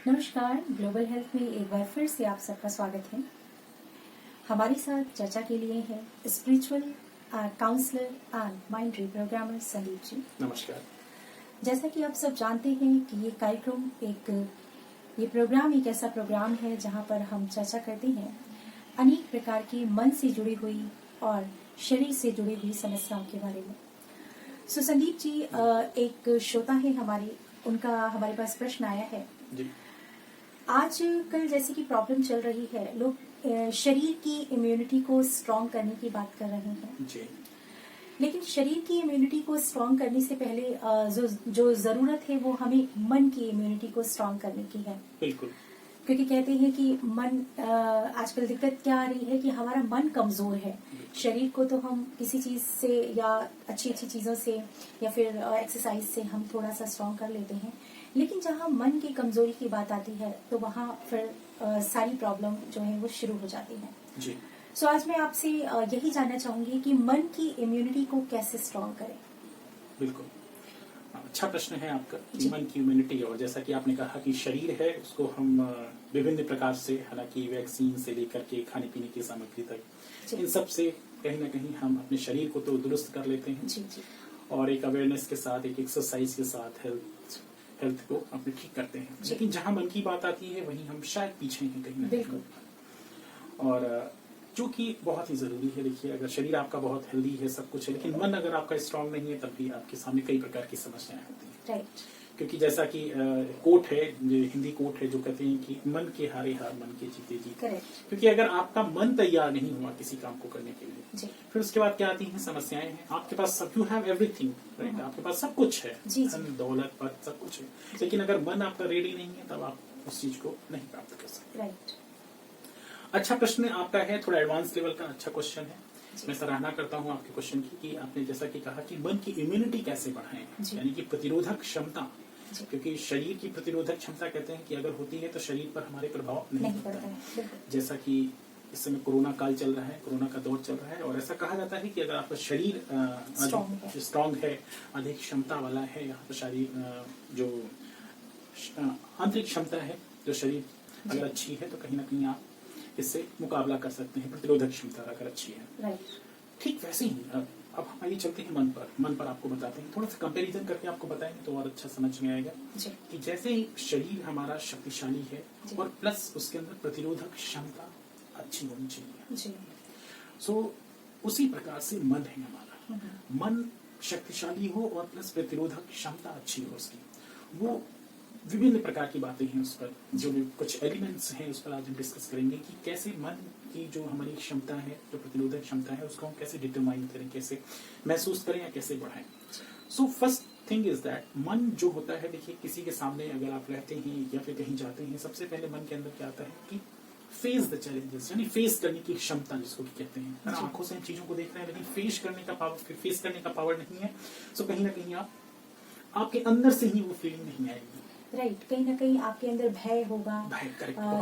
नमस्कार, global health में एक बार फिर से आप सबका स्वागत है। हमारे साथ चर्चा के लिए है spiritual counsellor and mind reprogrammer Sandeep ji. नमस्कार। जैसा कि आप सब जानते हैं कि ये प्रोग्राम एक ऐसा प्रोग्राम है जहां पर हम चर्चा करते हैं अनेक प्रकार की मन से जुड़ी हुई और शरीर से जुड़ी हुई समस्याओं के बारे में। संदीप जी, एक श्रोता है उनका हमारे पास प्रश्न आया है जी। आजकल जैसे कि प्रॉब्लम चल रही है, लोग शरीर की इम्यूनिटी को स्ट्रॉन्ग करने की बात कर रहे हैं जी। लेकिन शरीर की इम्यूनिटी को स्ट्रॉन्ग करने से पहले जो जरूरत है वो हमें मन की इम्यूनिटी को स्ट्रॉन्ग करने की है। बिल्कुल। क्योंकि कहते हैं कि मन आजकल दिक्कत क्या आ रही है कि हमारा मन कमजोर है। शरीर को तो हम किसी चीज से या अच्छी चीजों से या फिर एक्सरसाइज से हम थोड़ा सा स्ट्रॉन्ग कर लेते हैं, लेकिन जहाँ मन की कमजोरी की बात आती है तो वहाँ फिर सारी प्रॉब्लम जो है वो शुरू हो जाती है। जी। आज मैं आपसे यही जानना चाहूंगी कि मन की इम्यूनिटी को कैसे स्ट्रॉन्ग करें। बिल्कुल, अच्छा प्रश्न है आपका कि मन की इम्यूनिटी। और जैसा कि आपने कहा कि शरीर है उसको हम विभिन्न प्रकार से, हालांकि वैक्सीन से लेकर के खाने पीने की सामग्री तक, इन सब से कहीं ना कहीं हम अपने शरीर को तो दुरुस्त कर लेते हैं। जी। और एक अवेयरनेस के साथ, एक एक्सरसाइज के साथ हेल्थ को अपने ठीक करते हैं। लेकिन जहाँ मन की बात आती है वहीं हम शायद पीछे हैं कहीं ना कहीं। और जो कि बहुत ही जरूरी है। देखिए, अगर शरीर आपका बहुत हेल्दी है, सब कुछ है, लेकिन मन अगर आपका स्ट्रांग नहीं है तब भी आपके सामने कई प्रकार की समस्याएं होती हैं। राइट। क्योंकि जैसा कि कोट है, हिंदी कोट है जो कहते हैं कि मन के हारे हार, मन के जीते जीत। क्योंकि अगर आपका मन तैयार नहीं हुआ किसी काम को करने के लिए, फिर उसके बाद क्या आती हैं समस्याएं हैं। आपके पास सब, यू हैव एवरीथिंग, राइट, आपके पास सब कुछ है, धन दौलत पद सब कुछ है, लेकिन अगर मन आपका रेडी नहीं है तब आप उस चीज को नहीं प्राप्त कर सकते। राइट। अच्छा प्रश्न आपका है, थोड़ा एडवांस लेवल का अच्छा क्वेश्चन है। मैं सराहना करता हूं आपके क्वेश्चन की कि आपने जैसा कि कहा कि मन की इम्यूनिटी कैसे बढ़ाएं, यानी कि प्रतिरोधक क्षमता। क्योंकि शरीर की प्रतिरोधक क्षमता कहते हैं कि अगर होती है तो शरीर पर हमारे प्रभाव नहीं पड़ता है। जैसा कि इस समय कोरोना काल चल रहा है, कोरोना का दौर चल रहा है, और ऐसा कहा जाता है कि अगर आपका शरीर स्ट्रांग है, अधिक क्षमता वाला है, यहाँ पर शरीर जो आंतरिक क्षमता है, जो शरीर अगर अच्छी है तो कहीं ना कहीं आप इससे मुकाबला कर सकते हैं। प्रतिरोधक क्षमता अगर अच्छी है, ठीक वैसे ही अब हम आइए चलते हैं मन पर आपको बताते हैं, थोड़ा सा कंपैरिजन करके आपको बताएंगे तो और अच्छा समझ में आएगा कि जैसे ही शरीर हमारा शक्तिशाली है और प्लस उसके अंदर प्रतिरोधक क्षमता अच्छी होनी चाहिए। सो उसी प्रकार से मन है हमारा। मन शक्तिशाली हो और प्लस प्रतिरोधक क्षमता अच्छी हो उसकी, वो विभिन्न प्रकार की बातें हैं उस पर, जो कुछ एलिमेंट्स हैं उस पर आज हम डिस्कस करेंगे कि कैसे मन की जो हमारी क्षमता है, जो प्रतिरोधक क्षमता है, उसको हम कैसे डिटरमाइन करें, कैसे महसूस करें या कैसे बढ़ाएं। So first thing is that मन जो होता है, देखिए किसी के सामने अगर आप रहते हैं या फिर कहीं जाते हैं, सबसे पहले मन के अंदर क्या आता है कि फेस द चैलेंजेस, यानी फेस करने की क्षमता जिसको कहते हैं। आंखों से इन चीजों को देख रहे हैं लेकिन फेस करने का पावर नहीं है। सो कहीं ना कहीं आपके अंदर से ही वो फीलिंग नहीं आएगी। राइट। कहीं ना कहीं आपके अंदर भय होगा,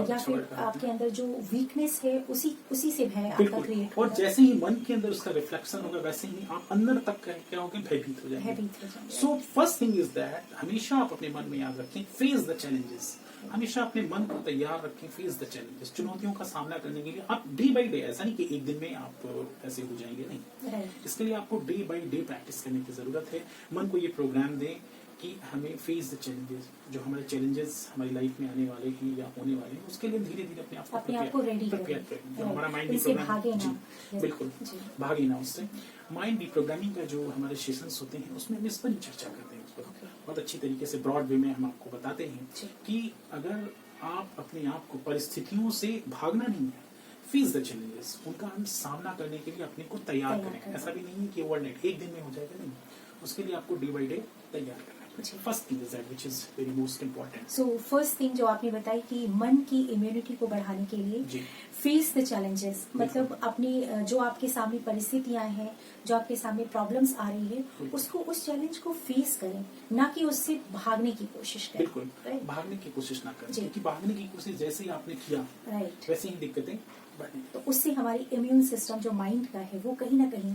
या फिर आपके अंदर जो वीकनेस है उसी से भय आपका क्रिएट होगा। और जैसे ही मन के अंदर उसका रिफ्लेक्शन होगा वैसे ही आप अंदर तक क्या होंगे, भयभीत हो जाएंगे। So first thing is that हमेशा आप अपने मन में याद रखें, फेस द चैलेंजेस। हमेशा अपने मन को तैयार रखें, फेस द चैलेंजेस, चुनौतियों का सामना करने के लिए। आप डे बाई डे, ऐसा नहीं कि एक दिन में आप ऐसे हो जाएंगे, नहीं। इसके लिए आपको डे बाई डे प्रैक्टिस करने की जरूरत है। मन को ये प्रोग्राम दें कि हमें फेस द चैलेंजेस, जो हमारे चैलेंजेस हमारी लाइफ में आने वाले हैं या होने वाले हैं, उसके लिए धीरे धीरे अपने आप को रेडी करें। जो हमारा माइंड रिप्रोग्रामिंग, बिल्कुल भागे ना उससे। माइंड रिप्रोग्रामिंग का जो हमारे सेशंस होते हैं उसमें हम इस पर चर्चा करते हैं, उस पर बहुत अच्छी तरीके से ब्रॉड वे में हम आपको बताते हैं कि अगर आप अपने आप को परिस्थितियों से भागना नहीं है, फेस द चैलेंजेस, उनका हम सामना करने के लिए अपने को तैयार करें। ऐसा भी नहीं है कि ओवरनाइट एक दिन में हो जाएगा, नहीं। उसके लिए आपको डे बाई डे तैयार करना है। First thing is that which is very most important. So first thing जो आपने बताई कि मन की इम्यूनिटी को बढ़ाने के लिए फेस द चैलेंजेस, मतलब अपनी जो आपके सामने परिस्थितियां हैं, जो आपके सामने प्रॉब्लम्स आ रही है, उसको उस चैलेंज को फेस करें, ना कि उससे भागने की कोशिश करें। बिल्कुल, भागने की कोशिश ना करें, क्योंकि भागने की कोशिश जैसे ही आपने किया वैसे ही दिक्कतें बढ़ने तो उससे हमारी इम्यून सिस्टम जो माइंड का है वो कहीं ना कहीं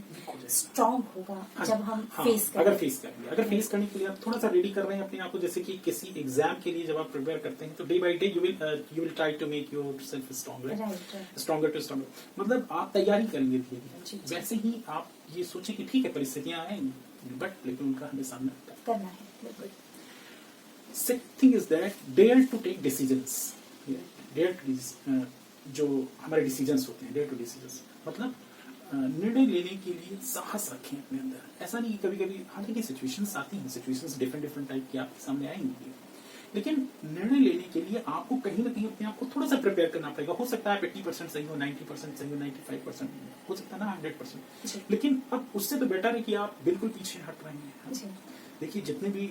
स्ट्रांग होगा जब हम फेस करेंगे। अगर फेस करेंगे, अगर फेस करने के लिए आप थोड़ा सा रेडी कर रहे हैं अपने आप को, जैसे कि किसी एग्जाम के लिए जब आप प्रिपेयर करते हैं तो day by day you will try to make yourself stronger to stronger, मतलब आप तैयारी करेंगे धीरे धीरे। वैसे ही आप ये सोचें कि ठीक है परिस्थितियां आएंगी बट लेकिन उनका हमें सामना करना है। Second thing is that dare to take decisions. Dare to जो हमारे डिसीजंस होते हैं, डेयर टू डिसीजंस मतलब निर्णय लेने के लिए साहस रखें अपने अंदर। ऐसा नहीं, कभी कभी हालांकि सिचुएशंस आती हैं, सिचुएशंस डिफरेंट टाइप की आपके सामने आएंगी, लेकिन निर्णय लेने के लिए आपको कहीं ना कहीं अपने आप को थोड़ा सा प्रिपेयर करना पड़ेगा। हो सकता है 80% सही हो, 90% सही हो, 95% हो सकता है ना 100%, लेकिन अब उससे तो बेटर है कि आप बिल्कुल पीछे हट रहे हैं। देखिए जितने भी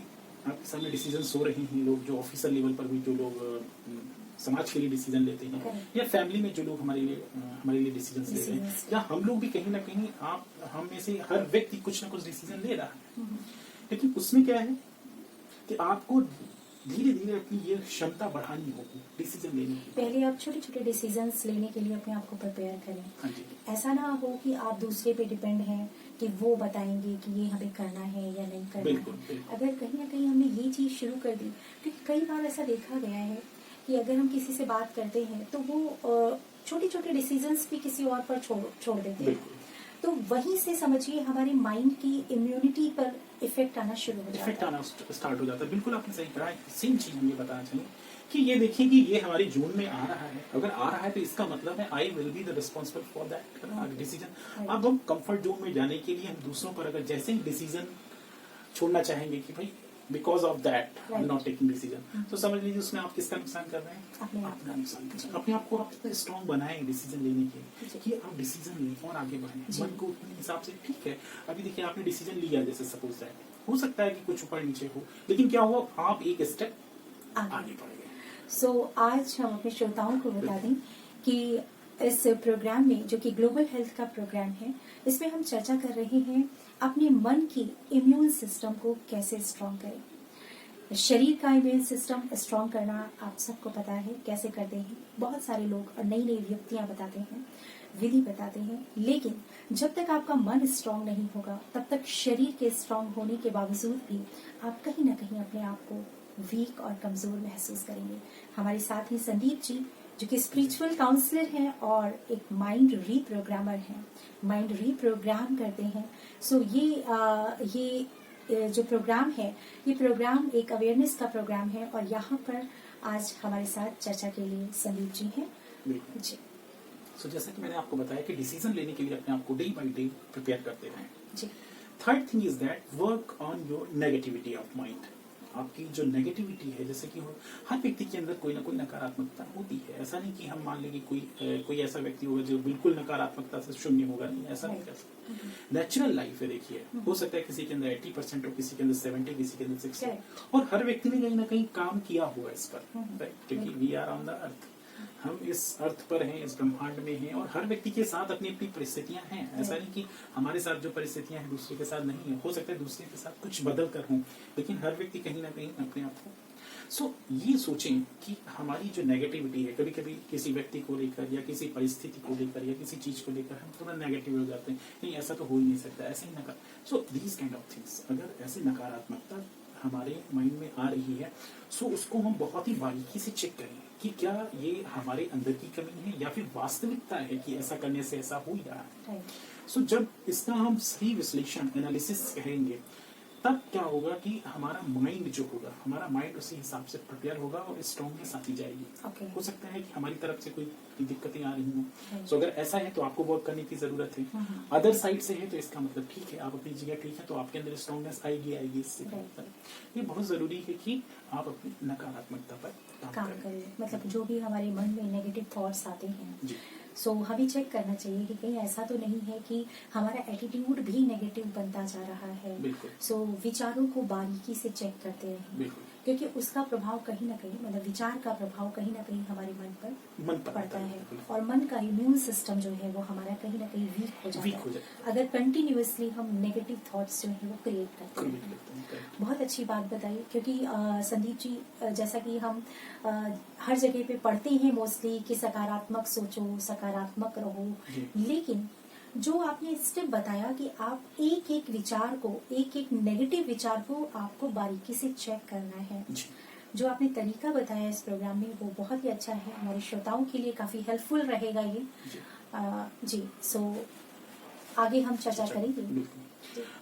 आपके सामने डिसीजन हो रहे हैं, लोग जो ऑफिसर लेवल पर भी जो लोग समाज के लिए डिसीजन लेते हैं, या फैमिली में जो लोग हमारे लिए डिसीजन ले रहे हैं, या हम लोग भी कहीं ना कहीं हम में से हर व्यक्ति कुछ ना कुछ डिसीजन ले रहा है, लेकिन उसमें क्या है कि आपको धीरे धीरे अपनी ये क्षमता बढ़ानी होगी डिसीजन लेने की। पहले आप छोटे छोटे डिसीजंस लेने के लिए अपने आप को प्रिपेयर करें। हाँ जी। ऐसा ना हो कि आप दूसरे पे डिपेंड हैं कि वो बताएंगे कि ये हमें करना है या नहीं करना बिल्कुल, है। बिल्कुल। अगर कहीं ना कहीं हमने ये चीज शुरू कर दी, क्योंकि कई बार ऐसा देखा गया है कि अगर हम किसी से बात करते हैं तो वो छोटे छोटे डिसीजंस भी किसी और पर छोड़ देते हैं, तो वहीं से समझिए हमारे माइंड की इम्यूनिटी पर इफेक्ट आना शुरू हो जाता है। इफेक्ट आना स्टार्ट हो जाता है। बिल्कुल आपने सही कहा। सेम चीज हम ये बताना चाहिए कि ये देखिए कि ये हमारी जून में आ रहा है, अगर आ रहा है तो इसका मतलब है I will be the responsible for that decision. अब हम कंफर्ट जोन में जाने के लिए हम दूसरों पर अगर जैसे ही डिसीजन छोड़ना चाहेंगे कि भाई because of that I am not taking decision, तो समझ लीजिए उसमें आप किसका नुकसान कर रहे हैं? अपना नुकसान कर रहे हैं। अपने आप को आप स्ट्रॉन्ग बनाएं डिसीजन लेने के कि आप डिसीजन लें और आगे बढ़ें मन को अपने हिसाब से। ठीक है, अभी देखिए आपने डिसीजन लिया, जैसे सपोज दैट हो सकता है कि कुछ ऊपर नीचे हो, लेकिन क्या हुआ, आप एक स्टेप आगे बढ़ गए। सो आज हम अपने श्रोताओं को बता दें कि इस प्रोग्राम में, जो कि ग्लोबल हेल्थ का प्रोग्राम है, इसमें हम चर्चा कर रहे हैं अपने मन की इम्यून सिस्टम को कैसे स्ट्रॉन्ग करें। शरीर का इम्यून सिस्टम स्ट्रॉन्ग करना आप सबको पता है कैसे करते हैं। बहुत सारे लोग नई नई युक्तियां बताते हैं, विधि बताते हैं, लेकिन जब तक आपका मन स्ट्रॉन्ग नहीं होगा तब तक शरीर के स्ट्रॉन्ग होने के बावजूद भी आप कहीं ना कहीं अपने आप को वीक और कमजोर महसूस करेंगे। हमारे साथ ही संदीप जी, जो कि स्पिरिचुअल काउंसलर हैं और एक माइंड रीप्रोग्रामर हैं, माइंड रीप्रोग्राम करते हैं। सो ये जो प्रोग्राम है, ये प्रोग्राम एक अवेयरनेस का प्रोग्राम है, और यहाँ पर आज हमारे साथ चर्चा के लिए संदीप जी हैं। जी। सो जैसा कि मैंने आपको बताया कि डिसीजन लेने के लिए अपने आप को डे बाय डे प्रिपेयर करते रहें। जी। Third thing is that work on your negativity of mind. आपकी जो नेगेटिविटी है, जैसे कि हर व्यक्ति के अंदर कोई ना कोई नकारात्मकता होती है। ऐसा नहीं कि हम मान लें कि कोई ऐसा व्यक्ति होगा जो बिल्कुल नकारात्मकता से शून्य होगा, नहीं, ऐसा नहीं कर सकता। नेचुरल लाइफ है, देखिए हो सकता है किसी के अंदर 80% हो, किसी के अंदर 70, किसी के अंदर 60, और हर व्यक्ति ने कहीं ना कहीं काम किया हुआ इस पर, राइट? क्योंकि we are on the earth, हम इस अर्थ पर हैं, इस ब्रह्मांड में हैं, और हर व्यक्ति के साथ अपनी अपनी परिस्थितियां हैं। ऐसा नहीं कि हमारे साथ जो परिस्थितियां हैं दूसरे के साथ नहीं है। हो सकता है दूसरे के साथ कुछ बदल कर हों, लेकिन हर व्यक्ति कहीं ना कहीं अपने आप को ये सोचें कि हमारी जो नेगेटिविटी है, कभी कभी किसी व्यक्ति को लेकर या किसी परिस्थिति को लेकर या किसी चीज को लेकर हम थोड़ा नेगेटिव हो जाते हैं, नहीं ऐसा तो हो ही नहीं सकता, ऐसे ही नकार। So these kind of things, अगर ऐसी नकारात्मकता हमारे माइंड में आ रही है, सो उसको हम बहुत ही बारीकी से चेक करें कि क्या ये हमारे अंदर की कमी है या फिर वास्तविकता है कि ऐसा करने से ऐसा हो ही रहा है। सो जब इसका हम सही विश्लेषण, एनालिसिस करेंगे, तब क्या होगा कि हमारा माइंड जो होगा, हमारा माइंड उसी हिसाब से प्रिपेयर होगा और स्ट्रॉन्गनेस आती जाएगी। हो सकता है कि हमारी तरफ से कोई दिक्कतें आ रही हों, सो अगर ऐसा है तो आपको वर्क करने की जरूरत है। अदर साइड से है तो इसका मतलब ठीक है, आप अपनी जगह ठीक है, तो आपके अंदर स्ट्रॉन्गनेस आएगी इससे। ये बहुत जरूरी है कि आप अपनी नकारात्मकता पर काम करें। मतलब जो भी हमारे मन में नेगेटिव थॉट्स आते हैं, सो हमें चेक करना चाहिए कि कहीं ऐसा तो नहीं है कि हमारा एटीट्यूड भी नेगेटिव बनता जा रहा है। सो विचारों को बारीकी से चेक करते रहें क्योंकि उसका प्रभाव कहीं ना कहीं मतलब विचार का प्रभाव कहीं ना कहीं हमारे मन पर पड़ता है और मन का इम्यून सिस्टम जो है वो हमारा कहीं ना कहीं वीक हो जाता है अगर कंटिन्यूअसली हम नेगेटिव थॉट्स जो है वो क्रिएट करते हैं। बहुत अच्छी बात बताई, क्योंकि संदीप जी जैसा कि हम हर जगह पे पढ़ते हैं मोस्टली कि सकारात्मक सोचो, सकारात्मक रहो, लेकिन जो आपने स्टेप बताया कि आप एक एक विचार को, एक एक नेगेटिव विचार को आपको बारीकी से चेक करना है, जो आपने तरीका बताया इस प्रोग्राम में वो बहुत ही अच्छा है, हमारे श्रोताओं के लिए काफी हेल्पफुल रहेगा ये जी। सो आगे हम चर्चा करेंगे।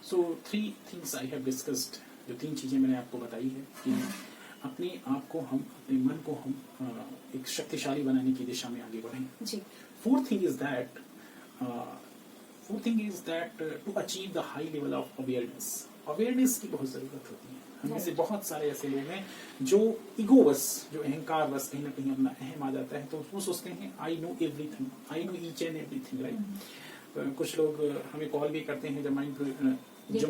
सो 3 थिंग्स आई हैव डिस्कस्ड, जो 3 चीजें मैंने आपको बताई है कि अपने आप को हम, अपने मन को हम एक शक्तिशाली बनाने की दिशा में आगे बढ़ें जी। Fourth thing is that to achieve the high level of awareness की बहुत जरूरत होती है। हमें से बहुत सारे ऐसे लोग हैं जो ईगो बस, जो अहंकार बस कहीं ना कहीं अपना अहम आ जाता है, तो वो सोचते हैं I know everything, I know each and everything, right. कुछ लोग हमें कॉल भी करते हैं जब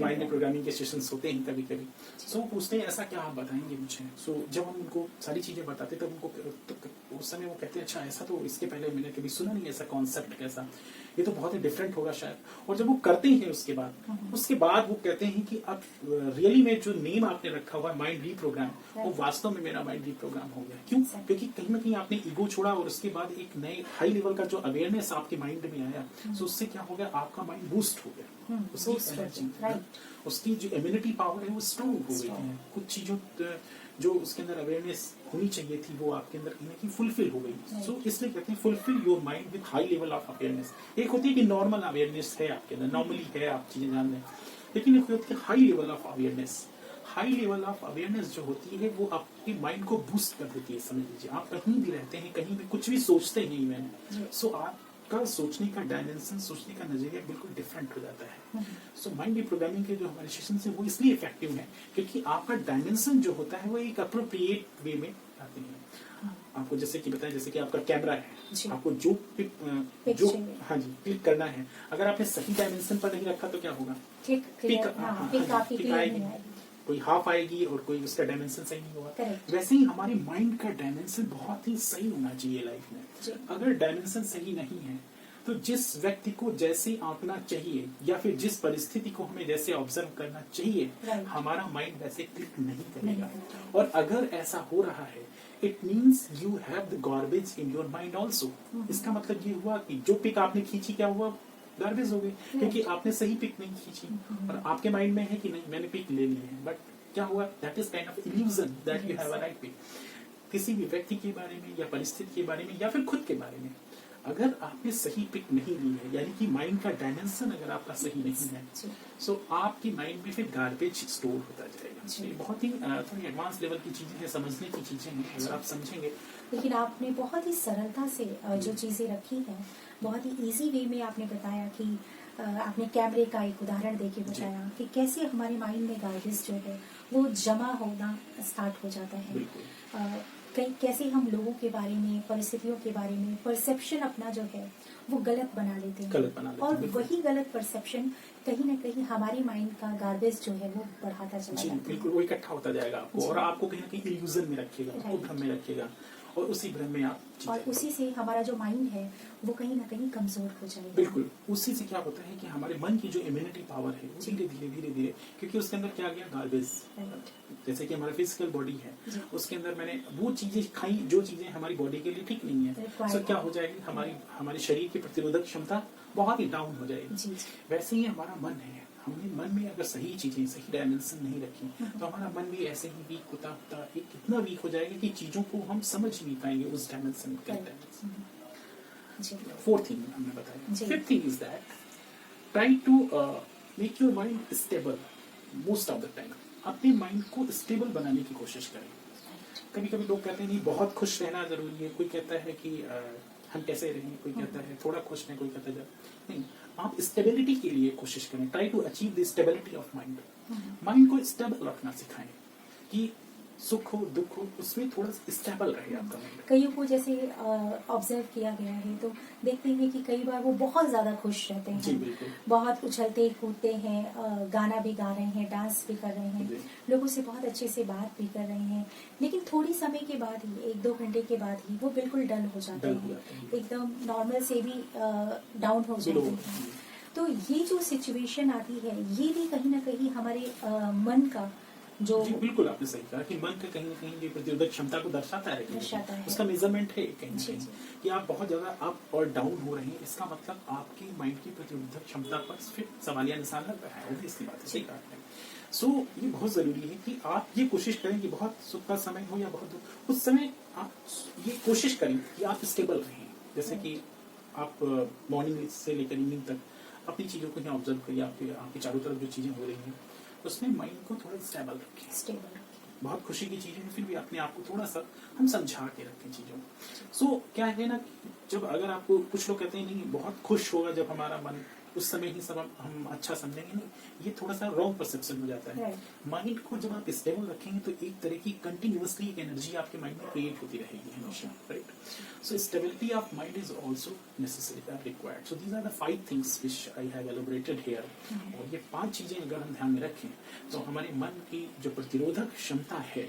माइंड प्रोग्रामिंग के सेशंस होते हैं कभी कभी, सो पूछते हैं ऐसा क्या आप बताएंगे मुझे। सो जब हम उनको सारी चीजें बताते तब उनको उस समय वो कहते हैं अच्छा ऐसा तो इसके पहले मैंने कभी सुना नहीं, ऐसा कॉन्सेप्ट कैसा, ये तो बहुत ही डिफरेंट होगा शायद। और जब वो करते हैं उसके बाद वो कहते हैं कि अब रियली में जो नेम आपने रखा हुआ है माइंड रीप्रोग्राम, वो वास्तव में मेरा माइंड रीप्रोग्राम हो गया। क्यों? क्योंकि कहीं ना कहीं आपने ईगो छोड़ा और उसके बाद एक नए हाई लेवल का जो अवेयरनेस आपके माइंड में आया, सो उससे क्या हो गया, आपका माइंड बूस्ट हो गया, उसकी एनर्जी, उसकी जो इम्यूनिटी पावर है वो स्ट्रॉन्ग हो गई है। कुछ चीजों जो उसके अंदर अवेयरनेस होनी चाहिए थी वो आपके अंदर कहीं ना कहीं फुलफिल हो गई। सो इसलिए कहते हैं fulfil your mind with high level of awareness. एक होती है कि नॉर्मल अवेयरनेस है आपके अंदर, नॉर्मली है, आप चीजें जान रहे हैं, लेकिन एक होती है high level of awareness. High level of awareness जो होती है वो आपके माइंड को बूस्ट कर देती है। समझ लीजिए आप कहीं भी रहते हैं, कहीं भी कुछ भी सोचते हैं इवन, सो आपका सोचने का डायमेंशन, सोचने का नजरिया बिल्कुल डिफरेंट हो जाता है। सो माइंड रीप्रोग्रामिंग के जो हमारे सेशन है वो इसलिए इफेक्टिव है क्योंकि आपका डायमेंशन जो होता है वो एक अप्रोप्रिएट वे में आते हैं। आपको जैसे कि बताया, जैसे कि आपका कैमरा है, आपको जो हाँ जी क्लिक करना है, अगर आपने सही डायमेंशन पर नहीं रखा तो क्या होगा, पिक आएगी, कोई हाफ आएगी और कोई उसका डायमेंशन सही नहीं होगा। वैसे ही हमारे माइंड का डायमेंशन बहुत ही सही होना चाहिए लाइफ में। अगर डायमेंशन सही नहीं है तो जिस व्यक्ति को जैसे आंकना चाहिए या फिर जिस परिस्थिति को हमें जैसे ऑब्जर्व करना चाहिए, हमारा माइंड वैसे क्लिक नहीं करेगा। और अगर ऐसा हो रहा है, it means you have the garbage in your mind also. इसका मतलब ये हुआ कि जो पिक आपने खींची क्या हुआ, गार्बेज हो गई, क्योंकि आपने सही पिक नहीं खींची और आपके माइंड में है कि नहीं मैंने पिक ले ली है, बट क्या हुआ, that is kind of illusion that you have a right pick. किसी भी व्यक्ति के बारे में या परिस्थिति के बारे में या फिर खुद के बारे में अगर आपने सही पिक नहीं ली है, यानी कि माइंड का डायमेंशन अगर आपका सही नहीं है, सो आपके माइंड में फिर गार्बेज स्टोर होता जाएगा। ये बहुत ही थोड़ी एडवांस लेवल की चीजें हैं, समझने की चीजें हैं, अगर आप समझेंगे। लेकिन आपने बहुत ही सरलता से जो चीजें रखी हैं, बहुत ही इजी वे में आपने बताया कि आपने कैमरे का एक उदाहरण देके बताया कि कैसे हमारे माइंड में गार्बेज जो है वो जमा होना स्टार्ट हो जाता है। कैसे हम लोगों के बारे में, परिस्थितियों के बारे में परसेप्शन अपना जो है वो गलत बना लेते हैं, और वही गलत परसेप्शन कहीं ना कहीं हमारे माइंड का गार्बेज जो है वो बढ़ाता चला जाता है। बिल्कुल वो इकट्ठा होता जाएगा आपको और आपको कहीं ना कहीं इल्यूजन में रखेगा, आपको भ्रम में रखेगा और उसी भ्रम में आप और उसी से हमारा जो माइंड है वो कहीं ना कहीं कमजोर हो जाएगा। बिल्कुल उसी से क्या होता है कि हमारे मन की जो इम्यूनिटी पावर है वो धीरे धीरे क्योंकि उसके अंदर क्या गया, गार्बेज। जैसे कि हमारा फिजिकल बॉडी है, उसके अंदर मैंने वो चीजें खाई जो चीजें हमारी बॉडी के लिए ठीक नहीं है, तो क्या हो जाएगी, हमारे शरीर की प्रतिरोधक क्षमता बहुत ही डाउन हो जाएगी। वैसे ही हमारा मन है, हमने मन में अगर सही चीजें, सही डायमेंशन नहीं रखी तो हमारा मन भी ऐसे ही वीक होता कितना वीक हो जाएगा कि चीजों को हम समझ नहीं पाएंगे उस डायमेंशन के। फोर्थ थिंग हमने बताया। Fifth thing is that try to make your mind stable most of the time. अपने माइंड को स्टेबल बनाने की कोशिश करें। कभी कभी लोग कहते हैं नहीं बहुत खुश रहना जरूरी है, कोई कहता है कि हम कैसे रहें, कोई कहता है थोड़ा खुश रहें, कोई कहता है नहीं, आप स्टेबिलिटी के लिए कोशिश करें। Try to achieve the stability of mind. Mind को स्टेबल रखना सिखाएं कि सुख हो दुख हो उसमें थोड़ा स्टेबल रहे आपका माइंड। कईयों को जैसे ऑब्जर्व किया गया है तो देखते हैं कि कई बार वो बहुत ज्यादा खुश रहते जी हैं, बिल्कुल। बहुत उछलते कूदते हैं, गाना भी गा रहे हैं, डांस भी कर रहे हैं, जी। लोगों से बहुत अच्छे से बात भी कर रहे हैं, लेकिन थोड़ी समय के बाद ही, 1-2 घंटे के बाद ही वो बिल्कुल डल हो जाते डल हो हैं, जाते हैं। एकदम नॉर्मल से भी डाउन हो जाते बिलो। हैं। तो ये जो सिचुएशन आती है ये भी कहीं ना कहीं हमारे मन का जो जी बिल्कुल आपने सही कहा कि मन का कहीं ना कहीं ये प्रतिरोधक क्षमता को दर्शाता है, दर्शाता है। उसका मेजरमेंट है कहीं ना जी, कहीं जी। कि आप बहुत ज्यादा अप और डाउन हो रहे हैं, इसका मतलब आपकी माइंड की प्रतिरोधक क्षमता पर फिर सवालिया निशान लग रहा है। ऑब्वियसली बात है, सही कहा आपने। सो ये बहुत जरूरी है कि आप ये कोशिश करें कि बहुत सुख का समय हो या बहुत दुख, उस समय आप ये कोशिश करें कि आप स्टेबल रहें। जैसे कि आप मॉर्निंग से लेकर इवनिंग तक अपनी चीजों को यहाँ ऑब्जर्व करिए, आपके चारों तरफ जो चीजें हो रही हैं उसमें माइंड को थोड़ा स्टेबल रखें। स्टेबल। बहुत खुशी की चीजें हैं फिर भी अपने आप को थोड़ा सा हम समझा के रखें चीजों को। सो क्या है ना कि जब अगर आपको कुछ लोग कहते हैं नहीं बहुत खुश होगा जब हमारा मन, उस समय ही सब हम अच्छा समझेंगे, नहीं, ये थोड़ा सा रॉन्ग परसेप्शन हो जाता है। माइंड को जब आप स्टेबल रखेंगे तो एक तरह की कंटिन्यूअसली एक एनर्जी आपके माइंड में क्रिएट होती रहेगी हमेशा, right. So stability of mind is also necessary required. So these are the 5 things which I have elaborated here. और ये 5 चीजें अगर हम ध्यान में रखें तो हमारे मन की जो प्रतिरोधक क्षमता है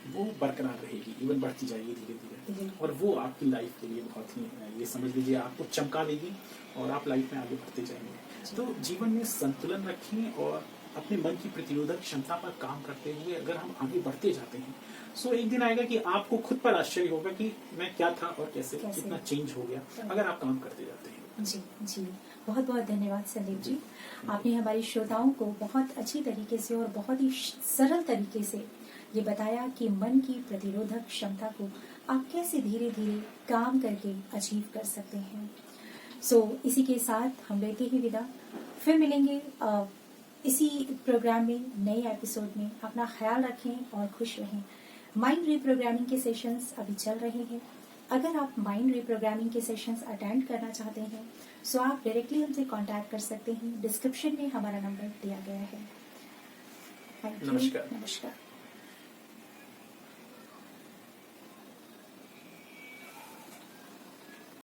वो बरकरार रहेगी, इवन बढ़ती जाएगी धीरे धीरे, और वो आपकी लाइफ के लिए बहुत ही, ये समझ लीजिए, आपको चमका देगी और आप लाइफ में आगे बढ़ते जाएंगे। तो जीवन में संतुलन रखें और अपने मन की प्रतिरोधक क्षमता पर काम करते हुए अगर हम आगे बढ़ते जाते हैं सो एक दिन आएगा कि आपको खुद पर आश्चर्य होगा कि मैं क्या था और कैसे कितना चेंज हो गया अगर आप काम करते जाते हैं। जी जी, बहुत बहुत धन्यवाद संदीप जी। आपने हमारे श्रोताओं को बहुत अच्छी तरीके से और बहुत ही सरल तरीके से ये बताया कि मन की प्रतिरोधक क्षमता को आप कैसे धीरे धीरे काम करके अचीव कर सकते हैं। सो इसी के साथ हम लेते ही विदा, फिर मिलेंगे इसी प्रोग्राम में नए एपिसोड में। अपना ख्याल रखें और खुश रहें। माइंड रीप्रोग्रामिंग के सेशंस अभी चल रहे हैं। अगर आप माइंड रीप्रोग्रामिंग के सेशंस अटेंड करना चाहते हैं सो आप डायरेक्टली हमसे कांटेक्ट कर सकते हैं। डिस्क्रिप्शन में हमारा नंबर दिया गया है। नमस्कार। नमस्कार।